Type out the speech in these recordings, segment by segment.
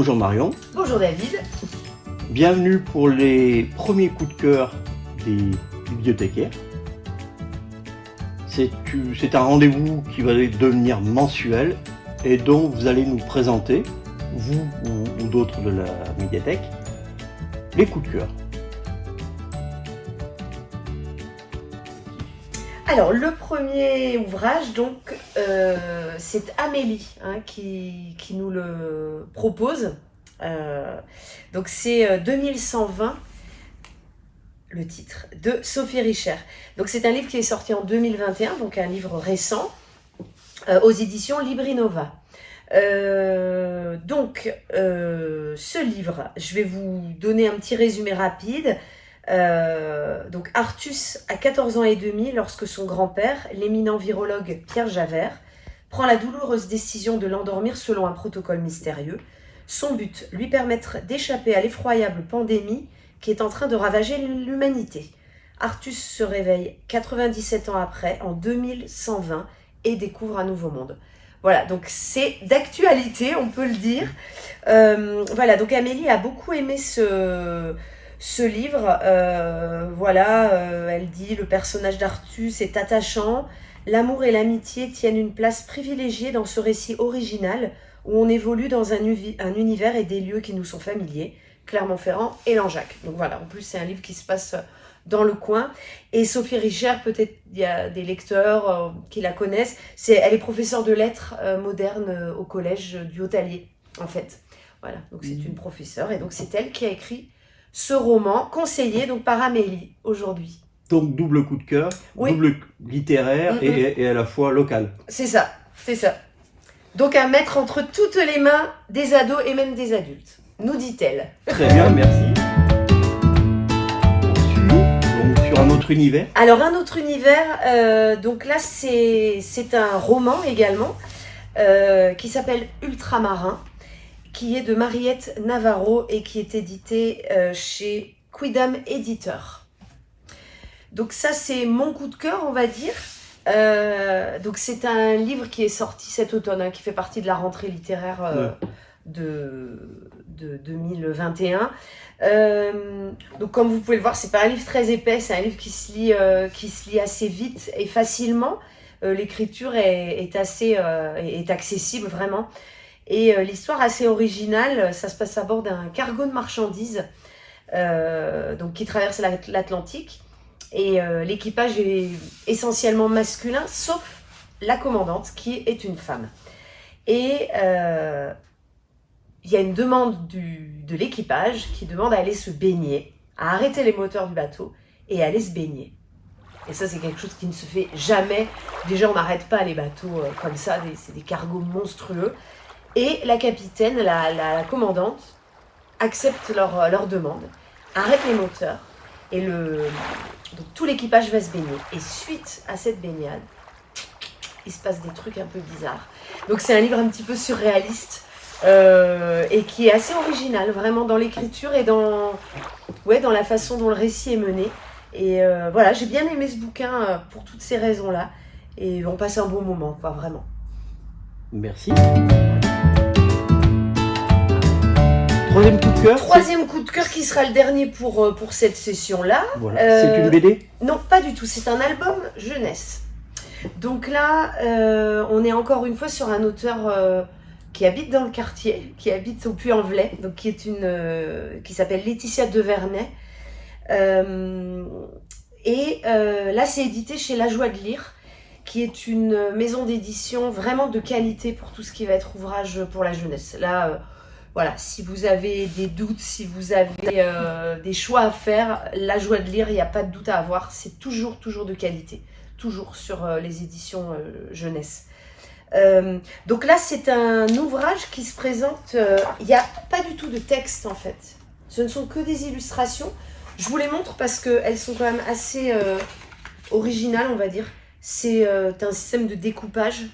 Bonjour Marion. Bonjour David. Bienvenue pour les premiers coups de cœur des bibliothécaires. C'est un rendez-vous qui va devenir mensuel et dont vous allez nous présenter, vous ou d'autres de la médiathèque, les coups de cœur. Alors le premier ouvrage, donc, c'est Amélie qui nous le propose. Donc c'est 2120, le titre, de Sophie Richer. Donc c'est un livre qui est sorti en 2021, donc un livre récent, aux éditions Librinova. Ce livre, je vais vous donner un petit résumé rapide. Donc Artus a 14 ans et demi lorsque son grand-père, l'éminent virologue Pierre Javert, prend la douloureuse décision de l'endormir selon un protocole mystérieux. Son but, lui permettre d'échapper à l'effroyable pandémie qui est en train de ravager l'humanité. Artus se réveille 97 ans après, en 2120, et découvre un nouveau monde. Voilà, donc c'est d'actualité, on peut le dire. Voilà, donc Amélie a beaucoup aimé ce livre. Elle dit: le personnage d'Artus est attachant, l'amour et l'amitié tiennent une place privilégiée dans ce récit original où on évolue dans un univers et des lieux qui nous sont familiers, Clermont-Ferrand et Langeac. Donc voilà, en plus c'est un livre qui se passe dans le coin. Et Sophie Richer, peut-être il y a des lecteurs qui la connaissent, elle est professeure de lettres modernes au collège du Haut-Allier, en fait. Voilà, donc c'est une professeure et donc c'est elle qui a écrit ce roman, conseillé donc par Amélie aujourd'hui. Donc double coup de cœur, oui. Double littéraire et à la fois local. C'est ça, c'est ça. Donc à mettre entre toutes les mains des ados et même des adultes, nous dit-elle. Très bien, merci. Donc sur un autre univers. Alors un autre univers, donc là c'est un roman également qui s'appelle Ultramarin, qui est de Mariette Navarro et qui est édité chez Quidam Éditeur. Donc ça c'est mon coup de cœur, on va dire. Donc c'est un livre qui est sorti cet automne, qui fait partie de la rentrée littéraire de 2021. Donc comme vous pouvez le voir, c'est pas un livre très épais, c'est un livre qui se lit assez vite et facilement. L'écriture est accessible vraiment. Et l'histoire assez originale, ça se passe à bord d'un cargo de marchandises donc qui traverse l'Atlantique. Et l'équipage est essentiellement masculin, sauf la commandante, qui est une femme. Et il y a une demande de l'équipage qui demande à aller se baigner, à arrêter les moteurs du bateau et à aller se baigner. Et ça, c'est quelque chose qui ne se fait jamais. Déjà, on n'arrête pas les bateaux comme ça, c'est des cargos monstrueux. Et la capitaine, la commandante, accepte leur demande, arrête les moteurs, et donc tout l'équipage va se baigner. Et suite à cette baignade, il se passe des trucs un peu bizarres. Donc c'est un livre un petit peu surréaliste et qui est assez original, vraiment dans l'écriture et dans la façon dont le récit est mené. Et voilà, j'ai bien aimé ce bouquin pour toutes ces raisons-là. Et on passe un bon moment, quoi, vraiment. Merci. Troisième coup de cœur qui sera le dernier pour cette session-là. Voilà. C'est une BD ? Non, pas du tout. C'est un album jeunesse. Donc là, on est encore une fois sur un auteur qui habite dans le quartier, qui habite au Puy-en-Velay, donc qui s'appelle Laetitia Devernay. Là, c'est édité chez La Joie de Lire, qui est une maison d'édition vraiment de qualité pour tout ce qui va être ouvrage pour la jeunesse. Là, voilà, si vous avez des doutes, si vous avez des choix à faire, La Joie de Lire, il n'y a pas de doute à avoir. C'est toujours de qualité, toujours sur les éditions jeunesse. Donc là, c'est un ouvrage qui se présente. Il n'y a pas du tout de texte en fait. Ce ne sont que des illustrations. Je vous les montre parce qu'elles sont quand même assez originales, on va dire. C'est un système de découpage.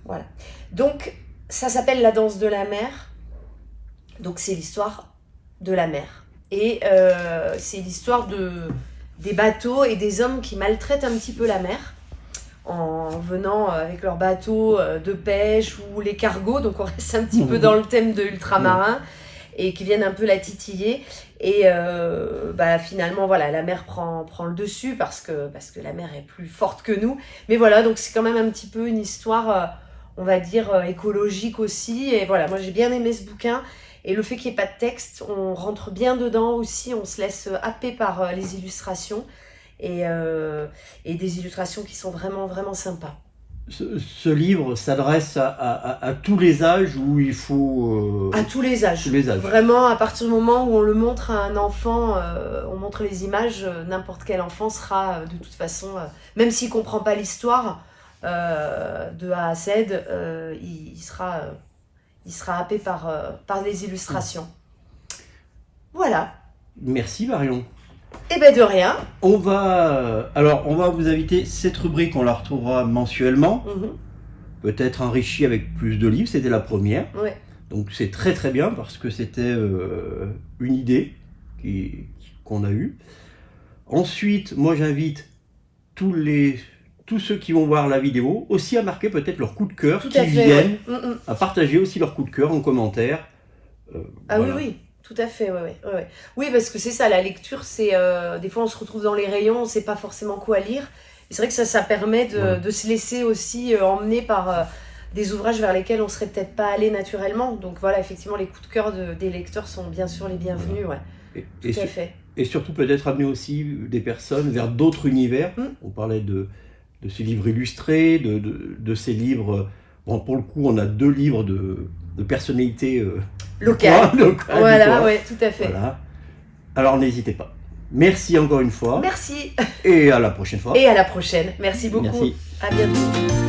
Voilà. Donc, ça s'appelle La danse de la mer. Donc, c'est l'histoire de la mer. Et c'est l'histoire des bateaux et des hommes qui maltraitent un petit peu la mer en venant avec leur bateau de pêche ou les cargos, donc on reste un petit peu dans le thème de ultramarin, et qui viennent un peu la titiller. Et finalement, voilà, la mer prend le dessus parce que la mer est plus forte que nous. Mais voilà, donc c'est quand même un petit peu une histoire, on va dire, écologique aussi. Et voilà, moi j'ai bien aimé ce bouquin. Et le fait qu'il n'y ait pas de texte, on rentre bien dedans aussi, on se laisse happer par les illustrations. Et des illustrations qui sont vraiment, vraiment sympas. Ce livre s'adresse à tous les âges où il faut... À tous les âges. Tous les âges. Vraiment, à partir du moment où on le montre à un enfant, on montre les images, n'importe quel enfant sera de toute façon, même s'il ne comprend pas l'histoire de A à Z, il sera happé par les illustrations. Voilà. Merci Marion. Eh ben de rien. On va vous inviter, cette rubrique on la retrouvera mensuellement, peut-être enrichie avec plus de livres, c'était la première. Ouais. Donc c'est très très bien parce que c'était une idée qu'on a eue. Ensuite, moi j'invite tous ceux qui vont voir la vidéo aussi à marquer peut-être leur coup de cœur, à partager aussi leur coup de cœur en commentaire. Voilà. Oui. Tout à fait, ouais. Oui, parce que c'est ça, la lecture, c'est des fois on se retrouve dans les rayons, on ne sait pas forcément quoi lire. Et c'est vrai que ça permet de se laisser aussi emmener par des ouvrages vers lesquels on ne serait peut-être pas allé naturellement. Donc voilà, effectivement, les coups de cœur des lecteurs sont bien sûr les bienvenus. Voilà. Tout à fait. Et surtout peut-être amener aussi des personnes vers d'autres univers. On parlait de ces livres illustrés, de ces livres... Bon, pour le coup, on a 2 livres de personnalités locales. Voilà, ouais, tout à fait. Voilà. Alors n'hésitez pas. Merci encore une fois. Merci. Et à la prochaine fois. Et à la prochaine. Merci beaucoup. Merci. À bientôt.